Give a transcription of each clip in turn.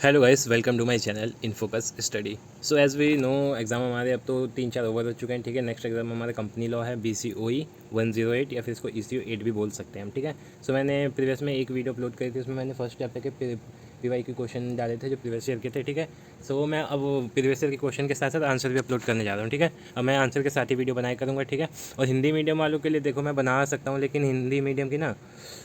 Hello guys, welcome to my channel In Focus Study. So as we know, exam हमारे अब तो 3-4 over हो चुके हैं। ठीक है, नेक्स्ट एग्जाम हमारा कंपनी लॉ है BCOE 108 या फिर इसको ECO 8 भी बोल सकते हैं हम। ठीक है, सो मैंने प्रीवियस में एक वीडियो अपलोड करी थी, उसमें मैंने फर्स्ट चैप्टर के PY के क्वेश्चन डाले थे जो प्रीवियस ईयर के थे। ठीक है, सो मैं अब प्रीवियस ईयर के क्वेश्चन के साथ साथ आंसर भी अपलोड करने जा रहा हूँ। ठीक है, अब मैं आंसर के साथ ही वीडियो बनाया करूँगा। ठीक है, और हिंदी मीडियम वालों के लिए देखो मैं बना सकता हूँ, लेकिन हिंदी मीडियम की ना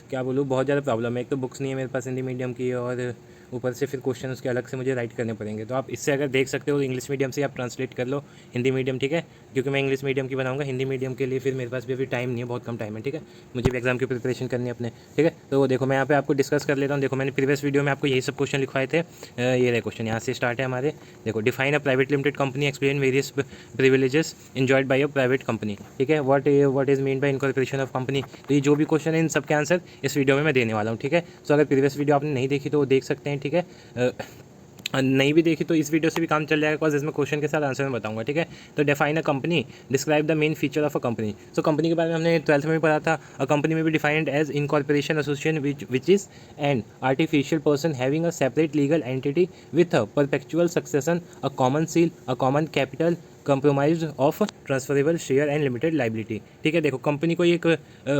क्या बोलूँ, बहुत ज़्यादा प्रॉब्लम है। एक तो बुक्स नहीं है मेरे पास हिंदी मीडियम की, और ऊपर से फिर क्वेश्चन उसके अलग से मुझे राइट करने पड़ेंगे। तो आप इससे अगर देख सकते हो इंग्लिश मीडियम से आप ट्रांसलेट कर लो हिंदी मीडियम। ठीक है, क्योंकि मैं इंग्लिश मीडियम की बनाऊंगा, हिंदी मीडियम के लिए फिर मेरे पास भी अभी टाइम नहीं है, बहुत कम टाइम है। ठीक है, मुझे भी एग्जाम की प्रिपरेशन करनी है अपने। ठीक है, तो देखो मैं यहाँ पे आपको डिस्कस कर लेता हूँ। देखो मैंने प्रीवियस वीडियो में आपको यही सब क्वेश्चन लिखवाए थे। ये रहे क्वेश्चन, यहाँ से स्टार्ट है हमारे। देखो, define a private limited company, explain various privileges enjoyed by a private company. ठीक है, what is mean by incorporation of company. तो ये जो भी क्वेश्चन है इन सब के आंसर इस वीडियो में मैं देने वाला हूँ। ठीक है, सो अगर प्रीवियस वीडियो आपने नहीं देखी तो वो देख सकते हैं। ठीक है, नहीं भी देखी तो इस वीडियो से भी काम चल जाएगा, बिकॉज इसमें क्वेश्चन के साथ आंसर में बताऊंगा। ठीक है, तो define a company, describe the main feature of a company. So company के बारे में हमने 12th में भी पढ़ा था। अ कंपनी में भी defined as incorporation association which is an artificial person having a separate legal entity with a perpetual succession, a common seal, a common capital, compromise of transferable share and limited liability. ठीक है, देखो company कोई एक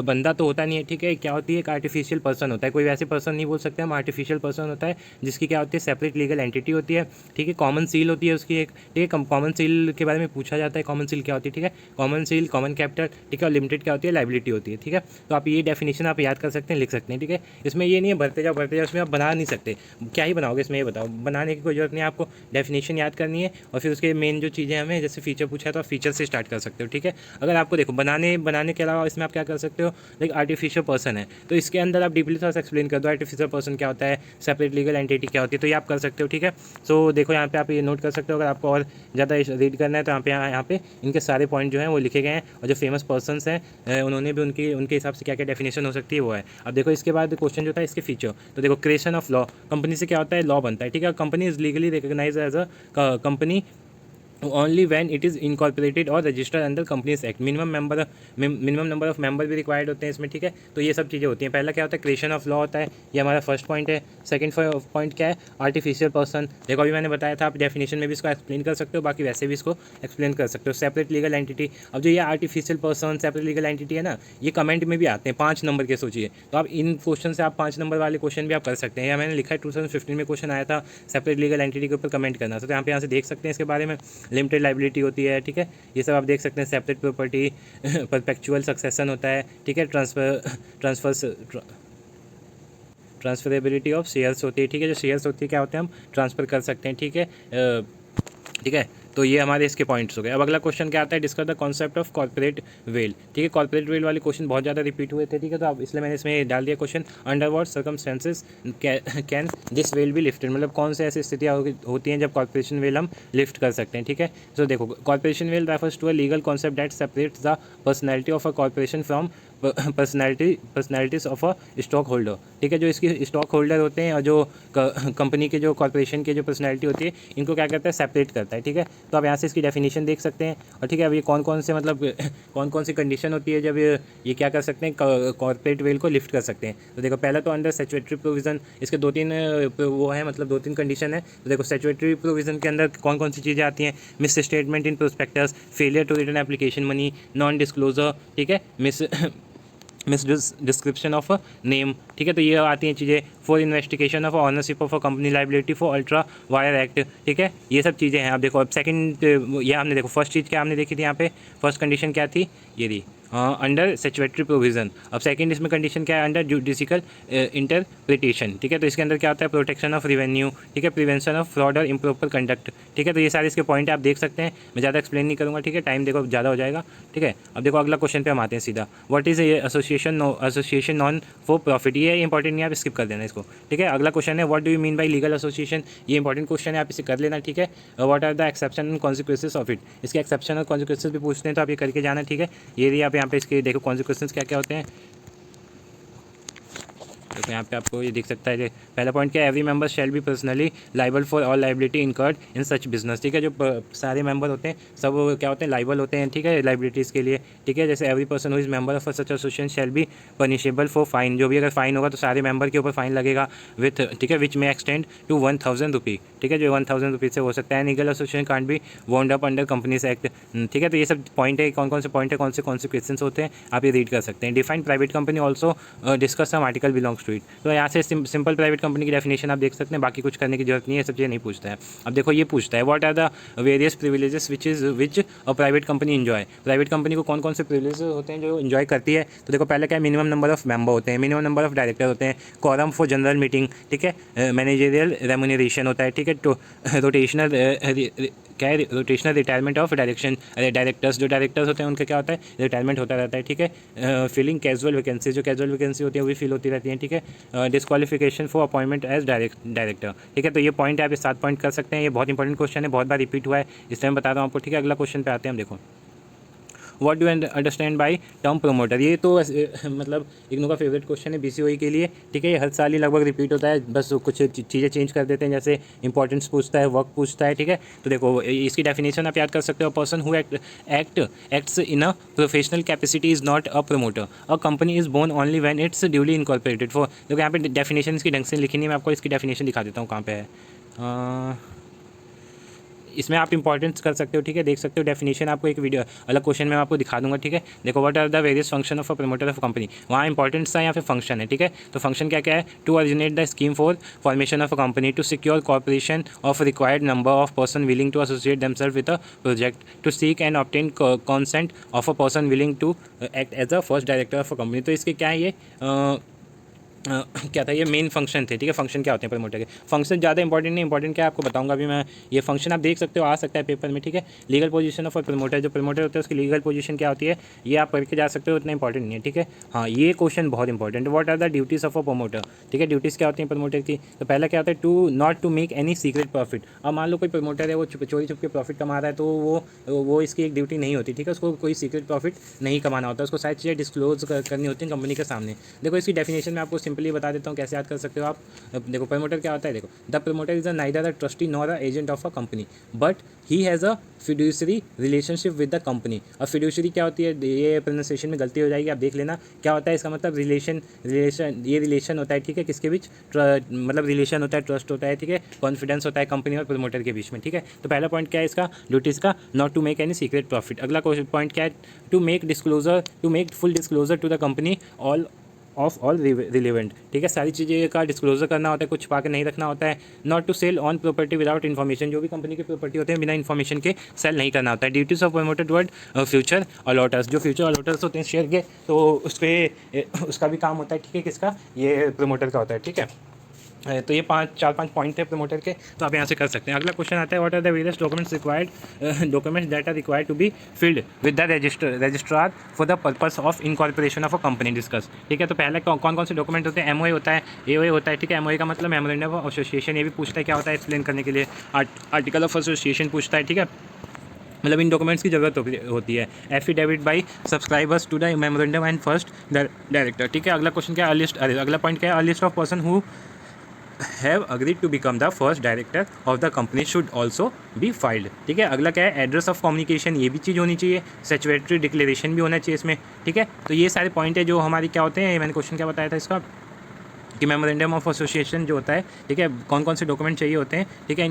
बंदा तो होता नहीं है। ठीक है, क्या होती है, एक आर्टिफिशियल पर्सन होता है। कोई वैसे पर्सन नहीं बोल सकते हम, आर्टिफिशियल पर्सन होता है जिसकी क्या होती है, सेपरेट लीगल एंटिटी होती है। ठीक है, कॉमन सील होती है उसकी एक। ठीक है, कॉमन सील के बारे में पूछा जाता है, कॉमन सील क्या होती है। ठीक है, कॉमन सील, कॉमन कैपिटल। ठीक है, और लिमिटेड क्या होती है, लाइबिलिटी होती है। ठीक है, तो आप ये डेफिनेशन आप याद कर सकते हैं, लिख सकते हैं। ठीक है, इसमें ये नहीं है भरते जाओ, इसमें आप बना नहीं सकते। क्या ही बनाओगे इसमें, ये बताओ। बनाने की कोई जरूरत नहीं है, आपको डेफिनेशन याद करनी है और फिर उसके मेन जो चीज़ें हमें, जैसे फीचर पूछा है तो आप फीचर से स्टार्ट कर सकते हो। ठीक है, अगर आपको देखो बनाने के अलावा इसमें आप क्या कर सकते हो, लाइक आर्टिफिशियल पर्सन है तो इसके अंदर आप डीपली थोड़ा सा एक्सप्लेन कर दो, आर्टिफिशियल पर्सन क्या होता है, सेपरेट लीगल एंटिटी क्या होती है, तो ये आप कर सकते हो। ठीक है, सो देखो यहाँ पे आप ये नोट कर सकते हो। अगर आपको और ज़्यादा रीड करना है तो यहाँ पे इनके सारे पॉइंट जो हैं वो लिखे गए हैं, और जो फेमस पर्सनस हैं उन्होंने भी उनके हिसाब से क्या क्या डेफिनेशन हो सकती है वो है। अब देखो इसके बाद क्वेश्चन जो था इसके फीचर, तो देखो क्रिएशन ऑफ लॉ, कंपनी से क्या होता है, लॉ बनता है। ठीक है, company is legally recognise as a company only when it is incorporated और registered under Companies Act. Minimum number of member भी रिक्वायर्ड होते हैं इसमें। ठीक है, तो ये सब चीज़ें होती हैं। पहला क्या होता है, क्रिएशन ऑफ लॉ होता है, ये हमारा फर्स्ट पॉइंट है। सेकंड पॉइंट क्या है, आर्टिफिशियल पर्सन। देखो अभी मैंने बताया था, आप डेफिनेशन में भी इसको एक्सप्लेन कर सकते हो, बाकी वैसे भी इसको एक्सप्लेन कर सकते हो। सेपरेट लीगल एंटिटी, अब जो ये artificial person, separate legal entity है ना, ये कमेंट में भी आते हैं 5 नंबर के, सोचिए। तो आप इन क्वेश्चन से आप 5 नंबर वाले क्वेश्चन भी आप कर सकते हैं। या मैंने लिखा है 2015 में क्वेश्चन आया था, सेपरेट लीगल एंटिटी के ऊपर कमेंट करना। तो यहाँ से देख सकते हैं इसके बारे में, लिमिटेड लाइबिलिटी होती है। ठीक है, ये सब आप देख सकते हैं। सेपरेट प्रॉपर्टी, परपेचुअल सक्सेशन होता है। ठीक है, ट्रांसफरेबिलिटी ऑफ शेयर्स होती है। ठीक है, जो शेयर्स होती है क्या होते हैं, हम ट्रांसफ़र कर सकते हैं। ठीक है, ठीक है, तो ये हमारे इसके पॉइंट्स हो गए। अब अगला क्वेश्चन क्या आता है, discuss the concept of corporate veil. ठीक है, कॉर्पोरेट वेल वाले क्वेश्चन बहुत ज़्यादा रिपीट हुए थे। ठीक है, तो अब इसलिए मैंने इसमें डाल दिया question, under what circumstances can this well be lifted, मतलब कौन से ऐसी स्थितियाँ होती हैं जब कॉर्पोरेशन वेल हम लिफ्ट कर सकते हैं। ठीक है, तो देखो corporation well refers to a legal concept that separates the personality of a corporation from personalities of a stock holder. ठीक है, जो इसकी स्टॉक होल्डर होते हैं और जो कंपनी के जो कॉर्पोरेशन के जो पर्सनैलिटी होती है, इनको क्या करता है, सेपरेट करता है। ठीक है, तो आप यहाँ से इसकी डेफिनेशन देख सकते हैं। और ठीक है, अब ये कौन कौन से मतलब कौन कौन सी कंडीशन होती है जब ये क्या कर सकते हैं, कॉर्पोरेट वेल को लिफ्ट कर सकते हैं। तो देखो पहला तो अंडर स्टैट्यूटरी प्रोविजन, इसके 2-3 वो है, मतलब 2-3 कंडीशन है। तो देखो स्टैट्यूटरी प्रोविजन के अंदर कौन कौन सी चीज़ें आती हैं, mis statement in prospectus, failure to return application money, non disclosure. ठीक है, मिस डिस्क्रिप्शन ऑफ नेम। ठीक है, तो ये आती हैं चीज़ें। For investigation of ownership of a company liability for ultra wire act. ठीक है, ये सब चीज़ें हैं। अब देखो अब सेकंड, ये हमने देखो फर्स्ट चीज़ क्या हमने देखी थी यहाँ पे, फर्स्ट कंडीशन क्या थी, ये थी अंडर स्टैट्यूटरी प्रोविजन। अब सेकंड इसमें कंडीशन क्या है, अंडर जुडिशियल इंटरप्रिटेशन। ठीक है, तो इसके अंदर क्या होता है, प्रोटेक्शन ऑफ रेवेन्यू। ठीक है, प्रिवेंशन ऑफ फ्रॉड और इम्प्रॉपर कंडक्ट। ठीक है, तो ये सारे इसके पॉइंट आप देख सकते हैं, मैं ज़्यादा एक्सप्लेन नहीं करूँगा। ठीक है, टाइम देखो ज़्यादा हो जाएगा। ठीक है, अब देखो अगला क्वेश्चन पे हम आते हैं सीधा, what is association non for profit. ये इंपॉर्टेंट नहीं, आप स्किप कर देना इसको। ठीक है, अगला क्वेश्चन है, what do you mean by legal association. ये इंपॉर्टेंट क्वेश्चन है, आप इसे कर लेना। ठीक है, what are the exception and consequences of it, इसके एक्सेप्शन और कॉन्सिक्वेंसेस भी पूछते हैं, तो आप ये करके जाना। ठीक है, ये भी आप यहाँ पे इसके देखो कॉन्सिक्वेंसेस क्या क्या होते हैं। देखो यहाँ पे आपको ये दिख सकता है कि पहला पॉइंट क्या है, every member shall be personally liable for all liability incurred in such business. ठीक है, जो सारे मेंबर होते हैं सब क्या होते हैं, लाइबल होते हैं। ठीक है, लाइबिलिटीज़ के लिए। ठीक है, जैसे every person who is member of such association shall be punishable for fine, जो भी अगर फाइन होगा तो सारे मेंबर के ऊपर फाइन लगेगा विथ, ठीक है, विच में एक्सटेंड टू 1000 रुपी। ठीक है, जो 1000 रुपीज़ से हो सकता है। Legal association can't be wound up under Companies act. ठीक है, तो ये सब पॉइंट है, कौन कौन से पॉइंट है, कौन से कॉन्सिक्वेंसेस होते हैं, आप ये रीड कर सकते हैं। Define private company also discuss some article belongs to it. तो यहाँ से सिंपल प्राइवेट कंपनी की डेफिनेशन आप देख सकते हैं, बाकी कुछ करने की जरूरत नहीं है, सब चीज़ें नहीं पूछता है। अब देखो ये पूछता है what are the various privileges which a private company enjoy. Private company को कौन कौन से प्रिविलेज होते हैं जो इन्जॉय करती है। तो देखो पहले क्या है, मिनिमम नंबर ऑफ मेंबर होते हैं, मिनिमम नंबर ऑफ डायरेक्टर होते हैं, quorum फॉर जनरल मीटिंग। ठीक है, मैनेजरियल रेम्यूनरेशन होता है। ठीक है, तो रोटेशनल क्या है, रोटेशनल रिटायरमेंट ऑफ डायरेक्टर्स, जो डायरेक्टर्स होते हैं उनका क्या होता है, रिटायरमेंट होता रहता है। ठीक है, फिलिंग कैजुअल वैकेंसी, जो कैजुअल वैकेंसी होती है वो भी फिल होती रहती है। ठीक है, disqualification for appointment as director. ठीक है, तो ये पॉइंट है, आप 7 पॉइंट कर सकते हैं। ये बहुत इंपॉर्टेंट क्वेश्चन है, बहुत बार रिपीट हुआ है, इस टाइम बता रहा हूँ आपको। ठीक है, अगला क्वेश्चन पे आते हैं हम। देखो what do understand by term promoter. ये तो मतलब इग्नू का फेवरेट क्वेश्चन है बीसीओई के लिए। ठीक है, ये हर साल ही लगभग रिपीट होता है, बस कुछ चीज़ें चेंज कर देते हैं, जैसे इंपॉर्टेंस पूछता है, वर्क पूछता है। ठीक है, तो देखो इसकी डेफिनेशन आप याद कर सकते हो, person who acts in a professional capacity is not a promoter, a company is born only when it's duly incorporated for. देखो यहाँ पे डेफिनेशन इसकी ढंग से लिखी नहीं है, मैं आपको इसकी डेफिनेशन दिखा देता हूँ कहाँ पे है। इसमें आप इंपॉर्टेंस कर सकते हो। ठीक है, देख सकते हो डेफिनेशन, आपको एक वीडियो अलग क्वेश्चन में आपको दिखा दूंगा। ठीक है, देखो what are the various function of a promoter of company, वहाँ इंपॉर्टेंस था, यहाँ पे फंक्शन है। ठीक है, तो फंक्शन क्या क्या है, to originate the scheme for formation of a company, to secure corporation of required number of person willing to associate themselves with a project, to seek and obtain consent of a person willing to act as a first director of a company. तो इसके क्या है ये क्या था, ये main function थे। ठीक है, फंक्शन क्या होते हैं प्रमोटर के, फंक्शन ज़्यादा इंपॉर्टेंट नहीं, इंपॉर्टेंट क्या है आपको बताऊंगा अभी मैं। ये फंक्शन आप देख सकते हो, आ सकता है पेपर में। ठीक है, लीगल पोजीशन ऑफ प्रमोटर, जो प्रमोटर होता है उसकी लीगल पोजीशन क्या होती है, ये आप पढ़ के जा सकते हो, उतना इंपॉर्टेंट नहीं है। ठीक है, हाँ ये क्वेश्चन बहुत इंपॉर्टेंट है। What are the duties of a promoter. ठीक है, ड्यूटीज़ क्या होती हैं प्रमोटर की, तो पहला क्या होता है, to not to make any secret profit. अब मान लो कोई प्रमोटर है, वो चोरी छुप के प्रॉफिट कमा रहा है, तो वो इसकी एक ड्यूटी नहीं होती। ठीक है, उसको कोई सीक्रेट प्रॉफिट नहीं कमाना होता, उसको सारी चीज़ें डिस्क्लोज करनी होती हैं कंपनी के सामने। देखो इसकी डेफिनेशन में आपको सिंपली बता देता हूँ, कैसे याद कर सकते हो आप। देखो प्रमोटर क्या होता है, देखो the promoter is a neither a trustee nor a agent of a company, but he has a fiduciary relationship with the company. अब फिड्यूसरी क्या होती है, ये प्रोनाउंसिएशन में गलती हो जाएगी, आप देख लेना क्या होता है इसका मतलब, रिलेशन ये रिलेशन होता है। ठीक है, किसके बीच, मतलब रिलेशन होता है, ट्रस्ट होता है। ठीक है, कॉन्फिडेंस होता है कंपनी और प्रमोटर के बीच में। ठीक है, तो पहला पॉइंट क्या है इसका, ड्यूटीज़ का, not to make any secret profit. अगला पॉइंट क्या है, to make full disclosure to the company of all relevant. ठीक है, सारी चीज़ें का डिस्क्लोजर करना होता है, कुछ छुपा के नहीं रखना होता है। Not to sell on property without information, जो भी कंपनी की प्रॉपर्टी होते हैं बिना इन्फॉर्मेशन के सेल नहीं करना होता है। Duties of promoter toward future allotters, जो फ्यूचर अलॉटर्स होते हैं शेयर के, तो उस पर उसका भी काम होता है। ठीक है, किसका, ये प्रमोटर का होता है। ठीक है, तो ये 4-5 पॉइंट है प्रमोटर के, तो आप यहाँ से कर सकते हैं। अगला क्वेश्चन आता है, what are the various documents that are required to be filed with the registrar for the purpose of incorporation of a company discuss. ठीक है, तो पहले कौन कौन से डॉक्यूमेंट होते हैं, एमओए होता है, एओए होता है। ठीक है, एमओए का मतलब मेमोरेंडम ऑफ एसोसिएशन, ये भी पूछता है क्या होता है एक्सप्लेन करने के लिए। आर्टिकल ऑफ एसोसिएशन पूछता है। ठीक है, मतलब इन डॉक्यूमेंट्स की जरूरत होती है। Affidavit by subscribers to the memorandum and first director. ठीक है, अगला क्वेश्चन क्या है, अगला पॉइंट क्या है, list of person who have agreed to become the first director of the company should also be filed। ठीक है, अगला क्या है, एड्रेस ऑफ कम्युनिकेशन, ये भी चीज़ होनी चाहिए, स्टैट्यूटरी डिक्लेरेशन भी होना चाहिए इसमें। ठीक है, तो ये सारे पॉइंट है जो हमारी क्या होते हैं, मैंने क्वेश्चन क्या बताया था इसका, कि मेमोरेंडम ऑफ एसोसिएशन जो होता है। ठीक है, कौन कौन से डॉक्यूमेंट चाहिए होते हैं। ठीक है,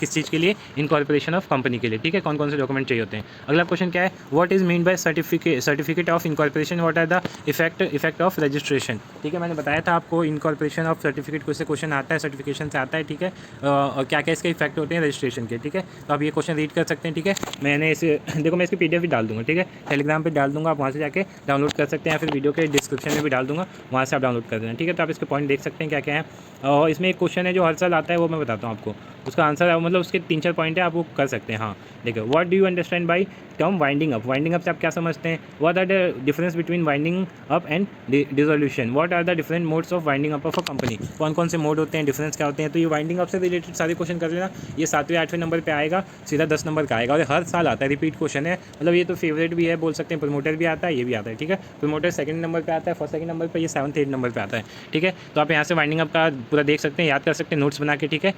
किस चीज़ के लिए, इनकॉर्पोरेशन ऑफ कंपनी के लिए। ठीक है, कौन कौन से डॉक्यूमेंट चाहिए होते हैं। अगला क्वेश्चन क्या है, what is mean by certificate of incorporation, what are the effect of registration. ठीक है, मैंने बताया था आपको इनकॉर्पोरेशन ऑफ सर्टिफिकेट को, इससे क्वेश्चन आता है, सर्टिफिकेशन से आता है। ठीक है, और क्या क्या इसके इफेक्ट होते हैं रजिस्ट्रेशन के। ठीक है, तो आप ये क्वेश्चन रीड कर सकते हैं। ठीक है, मैंने इसे देखो मैं इसकी PDF भी डाल दूँगा। ठीक है, टेलीग्राम पर डाल दूँगा, आप वहाँ से जाके डाउनलोड कर सकते हैं, फिर वीडियो के डिस्क्रिप्शन में भी डाल दूँगा, वहाँ से आप डाउनलोड कर देना। ठीक है, तो आप इसके पॉइंट देख सकते हैं क्या क्या है। और इसमें एक क्वेश्चन है जो हर साल आता है, वो मैं बताता हूँ आपको, उसका आंसर मतलब उसके 3-4 पॉइंट है, आप वो कर सकते हैं। हाँ देखो, what do you understand by term winding up से आप क्या समझते हैं? What are the difference between winding up and dissolution? What are the different modes of winding up of a company? कौन कौन से मोड होते हैं, डिफरेंस क्या होते हैं? तो ये वाइंडिंग अप से रिलेटेड सारे क्वेश्चन कर लेना। ये 7वें 8वें नंबर पे आएगा, सीधा 10 नंबर का आएगा और हर साल आता है, रिपीट क्वेश्चन है। मतलब ये तो फेवरेट भी है बोल सकते हैं, प्रमोटर भी आता है, ये भी आता है, ठीक है। प्रमोटर सेकंड नंबर पे आता है, फर्स्ट सेकंड नंबर पे, ये 7th 8 नंबर पे आता है, ठीक है। तो आप यहाँ से वाइंडिंग अप का पूरा देख सकते हैं, याद कर सकते हैं नोट्स बना के, ठीक है।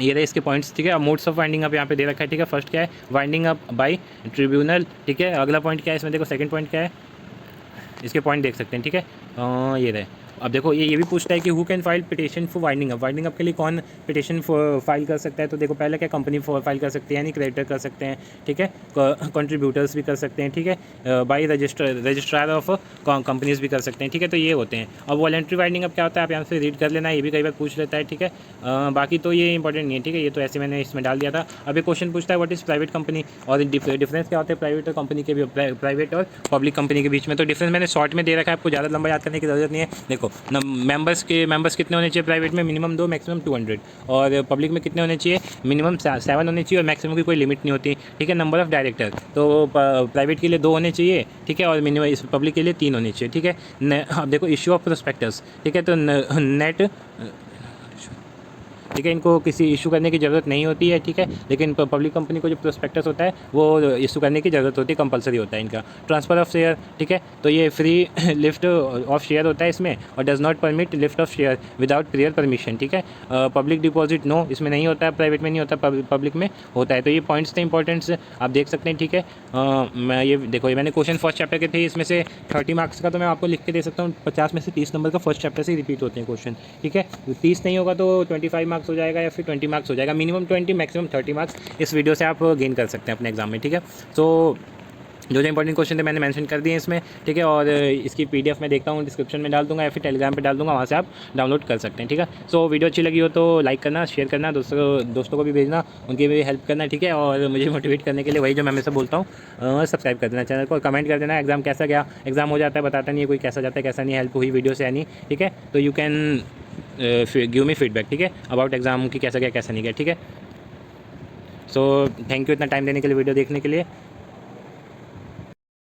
ये रहे इसके पॉइंट्स, ठीक है। अब मोड्स ऑफ वाइंडिंग अप यहाँ पे दे रखा है, ठीक है। फर्स्ट क्या है? वाइंडिंग अप बाय ट्रिब्यूनल, ठीक है। अगला पॉइंट क्या है इसमें? देखो सेकंड पॉइंट क्या है, इसके पॉइंट देख सकते हैं, ठीक है। ये रहे। अब देखो ये भी पूछता है कि who can file petition for winding up के लिए कौन पिटिशन फाइल कर सकता है? तो देखो पहले क्या, कंपनी फाइल कर सकती है, यानी क्रेडिटर कर सकते हैं, ठीक है। कंट्रीब्यूटर्स भी कर सकते हैं, ठीक है। बाई रजिस्ट्रार ऑफ कंपनीज भी कर सकते हैं, ठीक है। तो ये होते हैं। अब वॉलंटरी वाइंडिंग अप क्या होता है, आप यहाँ से रीड कर लेना, ये भी कई बार पूछ लेता है, ठीक है। बाकी तो ये इंपॉर्टेंट नहीं है, ठीक है। ये तो ऐसे मैंने इसमें डाल दिया था। अब ये क्वेश्चन पूछता है व्हाट इज़ प्राइवेट कंपनी, और डिफरेंस क्या होता है प्राइवेट और कंपनी के, प्राइवेट और पब्लिक कंपनी के बीच में। तो डिफरेंस मैंने शॉर्ट में दे रखा है, आपको ज़्यादा लंबा याद करने की ज़रूरत नहीं है। देखो मेंबर्स कितने होने चाहिए प्राइवेट में? Minimum 2, maximum 200। और पब्लिक में कितने होने चाहिए? मिनिमम 7 होने चाहिए और मैक्सिमम की कोई लिमिट नहीं होती, ठीक है। नंबर ऑफ डायरेक्टर तो प्राइवेट के लिए 2 होने चाहिए, ठीक है। और मिनिमम इस पब्लिक के लिए 3 होने चाहिए, ठीक है। अब देखो इश्यू ऑफ प्रोस्पेक्टस, ठीक है। तो नेट, ठीक है, इनको किसी इशू करने की ज़रूरत नहीं होती है, ठीक है। लेकिन पब्लिक कंपनी को जो प्रोस्पेक्टस होता है वो इशू करने की ज़रूरत होती है, कंपलसरी होता है इनका। ट्रांसफ़र ऑफ शेयर, ठीक है। तो ये फ्री लिफ्ट ऑफ शेयर होता है इसमें, और does not permit lift off share without prior permission, ठीक है। पब्लिक डिपॉजिट नो, इसमें नहीं होता है, प्राइवेट में नहीं होता, पब्लिक में होता है। तो ये पॉइंट्स थे इंपॉर्टेंट्स, आप देख सकते हैं, ठीक है। मैं ये देखो, ये मैंने क्वेश्चन फर्स्ट चैप्टर के थे, इसमें से 30 मार्क्स का तो मैं आपको लिख के दे सकता हूँ। 50 में से 30 नंबर का फर्स्ट चैप्टर से रिपीट होते हैं क्वेश्चन, ठीक है। 30 नहीं होगा तो 25 मार्क्स हो जाएगा या फिर 20 मार्क्स हो जाएगा। मिनिमम 20, मैक्सिमम 30 मार्क्स इस वीडियो से आप गेन कर सकते हैं अपने एग्जाम में, ठीक है। तो जो इंपॉर्टेंट क्वेश्चन थे मैंने मेंशन कर दिए इसमें, ठीक है। और इसकी PDF मैं देखता हूँ, डिस्क्रिप्शन में डाल दूंगा या फिर टेलीग्राम पे डाल दूंगा, वहाँ से आप डाउनलोड कर सकते हैं, ठीक है। सो वीडियो अच्छी लगी हो तो लाइक करना, शेयर करना, दोस्तों को भी भेजना, उनकी भी हेल्प करना, ठीक है। और मुझे मोटिवेट करने के लिए वही जो मैं हमेशा बोलता हूँ, सब्सक्राइब कर देना चैनल को, कमेंट कर देना एग्जाम कैसा गया। एग्जाम हो जाता है, बताता नहीं है कोई कैसा जाता है कैसा नहीं, हेल्प हुई वीडियो से यानी, ठीक है। तो you can give me feedback, ठीक है, अबाउट एग्जाम की कैसा गया कैसा नहीं गया, ठीक है। सो थैंक यू इतना टाइम देने के लिए, वीडियो देखने के लिए।